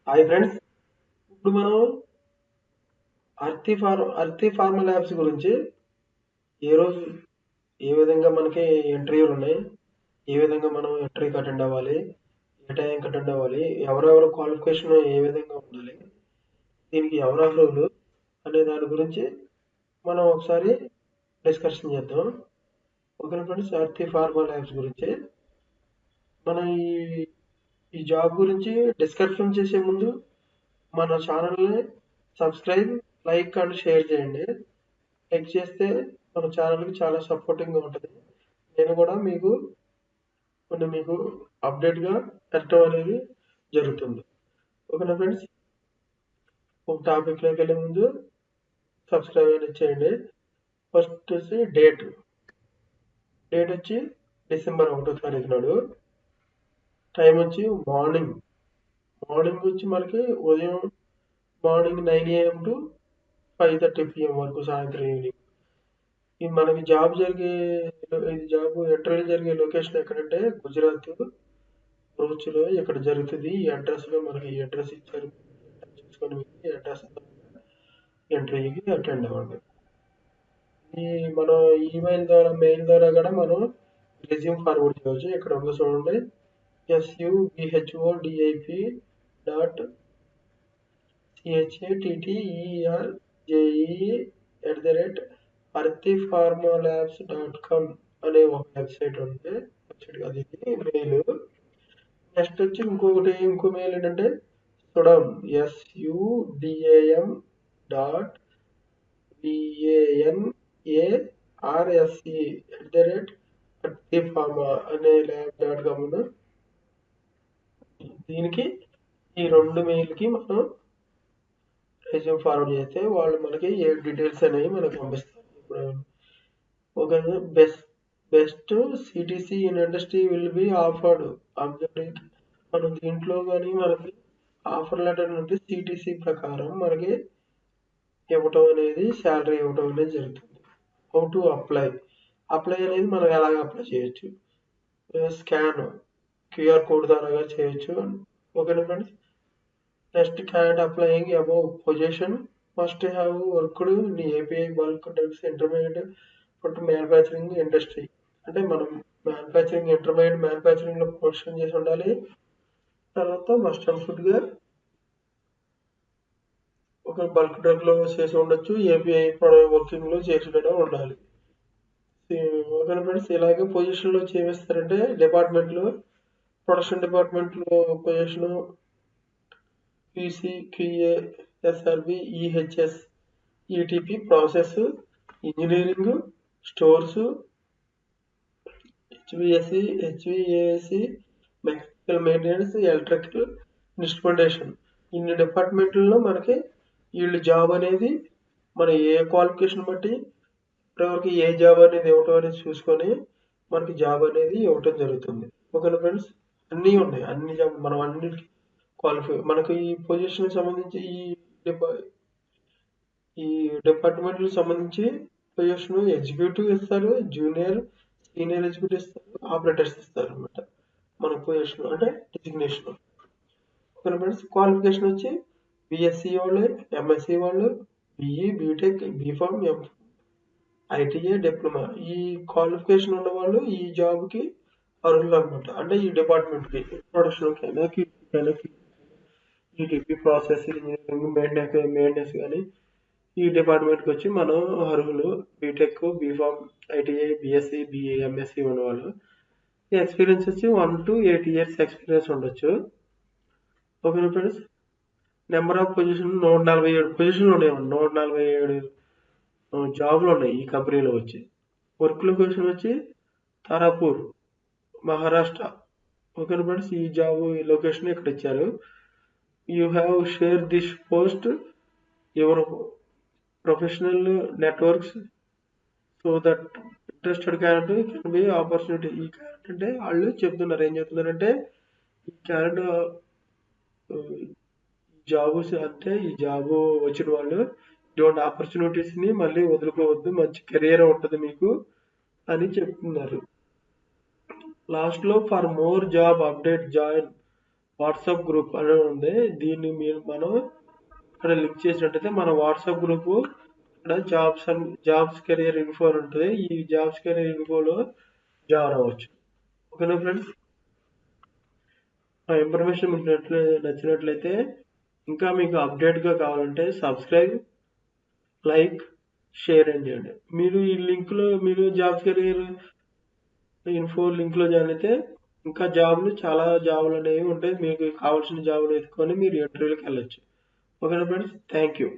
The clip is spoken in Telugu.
హాయ్ ఫ్రెండ్స్, ఇప్పుడు మనం అర్తి ఫార్మా ల్యాబ్స్ గురించి ఏ రోజు ఏ విధంగా మనకి ఇంటర్వ్యూలు ఉన్నాయి, ఏ విధంగా మనం ఇంటర్వ్యూకి అటెండ్ అవ్వాలి, ఏ టైంకి అటెండ్ అవ్వాలి, ఎవరెవరు క్వాలిఫికేషన్ ఏ విధంగా ఉండాలి, దీనికి ఎవరు అర్హులు అనే దాని గురించి మనం ఒకసారి డిస్కషన్ చేద్దాం. ఓకేనా ఫ్రెండ్స్, అర్తి ఫార్మా ల్యాబ్స్ గురించి మనం ఈ జాబ్ గురించి డిస్కషన్ చేసే ముందు మన ఛానల్ని సబ్స్క్రైబ్, లైక్ అండ్ షేర్ చేయండి. లైక్ చేస్తే మన ఛానల్కి చాలా సపోర్టింగ్గా ఉంటుంది. నేను కూడా మీకు అప్డేట్గా పెట్టడం అనేది జరుగుతుంది. ఓకేనా ఫ్రెండ్స్, ఒక టాపిక్లోకి వెళ్ళే ముందు సబ్స్క్రైబ్ అనేది చేయండి. ఫస్ట్ వచ్చి డేట్ వచ్చి డిసెంబర్ 1వ తారీఖు నాడు. టైం వచ్చి మార్నింగ్ వచ్చి మనకి ఉదయం మార్నింగ్ 9 AM టు 5:30 PM వరకు, సాయంత్రం ఈవినింగ్. ఈ మనకి ఇంటర్వ్యూ జరిగే లొకేషన్ ఎక్కడంటే గుజరాత్ భరూచ్లో ఇక్కడ జరుగుతుంది. ఈ అడ్రస్ లో మనకి ఈ అడ్రస్ ఇచ్చారు, చూసుకొని ఈ అడ్రస్ ఇంటర్వ్యూకి అటెండ్ అవ్వండి. ఈ మనం మెయిల్ ద్వారా కూడా మనం రెజ్యూమ్ ఫార్వర్డ్ చేయవచ్చు. ఇక్కడ ఉంది చూడండి, SUBHODIPE.CHATTERTIPharmalabs.com అనే ఒక వెబ్సైట్ ఉంది. అది మెయిల్. నెక్స్ట్ వచ్చి ఇంకో మెయిల్ ఏంటంటే సుడామ్, SUDAM.VANARSE@artipharma అనే lab.com. దీనికి ఈ రెండు మెయిల్కి మనం రెజ్యూమ్ ఫార్వర్డ్ చేస్తే వాళ్ళు మనకి ఏ డీటెయిల్స్ అనేవి మనకు పంపిస్తారు. ఇప్పుడు ఒక best CTC in industry will be offered observing. మనం దీంట్లో కానీ మనకి ఆఫర్ లెటర్ నుండి సిటీసీ ప్రకారం మనకి ఇవ్వటం అనేది, శాలరీ ఇవ్వటం అనేది జరుగుతుంది. హౌ టు అప్లై అనేది మనం ఎలాగ అప్లై చేయొచ్చు, స్కాన్ క్యూఆర్ కోడ్ ద్వారా చేయొచ్చు. ఓకేనా friends, next candidate applying above position must have worked in API bulk drugs intermediate food manufacturing industry. అంటే మనం ఇంటర్మీడియట్ మ్యానుఫ్యాక్చరింగ్ లో ప్రొఫెషన్ చేసి ఉండాలి. తర్వాత మస్ట్ అండ్ ఫుడ్ గా ఒక బల్క్ డ్రగ్ లో చేసి ఉండొచ్చు, ఏపీఐ వర్కింగ్ లో చేసి కూడా ఉండాలి. ఓకేనా ఫ్రెండ్స్, ఇలాగే పొజిషన్ లో చేస్తారంటే డిపార్ట్మెంట్ లో, ప్రొడక్షన్ డిపార్ట్మెంట్ లో position QC, QA, SRB, EHS, ETP, process, engineering, stores, HVAC, mechanical maintenance, electrical, instrumentation. ఇన్ని డిపార్ట్మెంట్లలో మనకి వీళ్ళు జాబ్ అనేది మన ఏ క్వాలిఫికేషన్ బట్టి ఎవరికి ఏ జాబ్ అనేది ఇవ్వటం అనేది చూసుకొని మనకి జాబ్ అనేది ఇవ్వటం జరుగుతుంది. ఓకేనా ఫ్రెండ్స్, అన్నీ ఉన్నాయి, అన్ని జాబ్ మనం అన్నిటికీ మనకి ఈ పొజిషన్ సంబంధించి ఈ డిపార్ట్మెంట్ సంబంధించి పొజిషన్ ఎగ్జిక్యూటివ్ ఇస్తారు, సీనియర్ ఎగ్జిక్యూటివ్ ఇస్తారు, ఆపరేటర్స్ ఇస్తారు అనమాట. మన పొజిషన్ అంటే డిజిగ్నేషన్. ఓకే ఫ్రెండ్స్, క్వాలిఫికేషన్ వచ్చి BSc వాళ్ళు, MSc వాళ్ళు, BE, B Tech, B Pharm, ITI, diploma. ఈ క్వాలిఫికేషన్ ఉన్న వాళ్ళు ఈ జాబ్ కి అర్హులు అనమాట. అంటే ఈ డిపార్ట్మెంట్ కి, ప్రొడక్షన్ కైనా, ఈటీపీ, ప్రాసెస్, ఇంజనీరింగ్, మెయింటెనెన్స్ కానీ ఈ డిపార్ట్మెంట్కి వచ్చి మనం అర్హులు. B Tech, B Pharm, ITI, BSc, BA, MSc ఉన్నవాళ్ళు. ఈ ఎక్స్పీరియన్స్ వచ్చి 1 to 8 years ఎక్స్పీరియన్స్ ఉండొచ్చు. ఓకేనా ఫ్రెండ్స్, నెంబర్ ఆఫ్ పొజిషన్ 147 పొజిషన్లు ఉన్నాయి. 147 జాబ్లు ఉన్నాయి ఈ కంపెనీలో వచ్చి. వర్క్ లొకేషన్ వచ్చి తారాపూర్, మహారాష్ట్ర. ఓకేనా ఫ్రెండ్స్, ఈ లొకేషన్ ఇక్కడ ఇచ్చారు. You have share this post your professional networks so that interested candidate can be opportunity. ఈ క్యాండిడేట్ అంటే వాళ్ళు చెప్తున్నారు, ఏం చెప్తున్నారంటే ఈ క్యాండిడేట్ ఈ జాబ్ వచ్చిన వాళ్ళు ఇటువంటి ఆపర్చునిటీస్ ని మళ్ళీ వదులుకోవద్దు, మంచి కెరియర్ ఉంటుంది మీకు అని చెప్తున్నారు. లాస్ట్ లో for more job update join WhatsApp group అనేది ఉంది. దీన్ని మనం ఇక్కడ లింక్ చేసినట్టయితే మన వాట్సాప్ గ్రూపు ఇక్కడ జాబ్స్ కెరియర్ ఇన్ఫో అని ఉంటుంది. ఈ జాబ్స్ కెరియర్ ఇన్ఫోలో జాయిన్ అవ్వచ్చు. ఓకేనా ఫ్రెండ్స్? ఆ ఇన్ఫర్మేషన్ మీకు నచ్చినట్లయితే ఇంకా మీకు అప్డేట్గా కావాలంటే సబ్స్క్రైబ్, లైక్, షేర్ అని చేయండి. మీరు ఈ లింక్లో మీరు జాబ్స్ కెరియర్ ఇన్ఫో లింక్లో జాయిన్ అయితే ఇంకా చాలా జాబులు అనేవి ఉంటాయి. మీకు కావాల్సిన జాబులు ఎత్తుకొని మీరు ఇంటర్వ్యూలకు వెళ్ళొచ్చు. ఓకేనా ఫ్రెండ్స్? Thank you.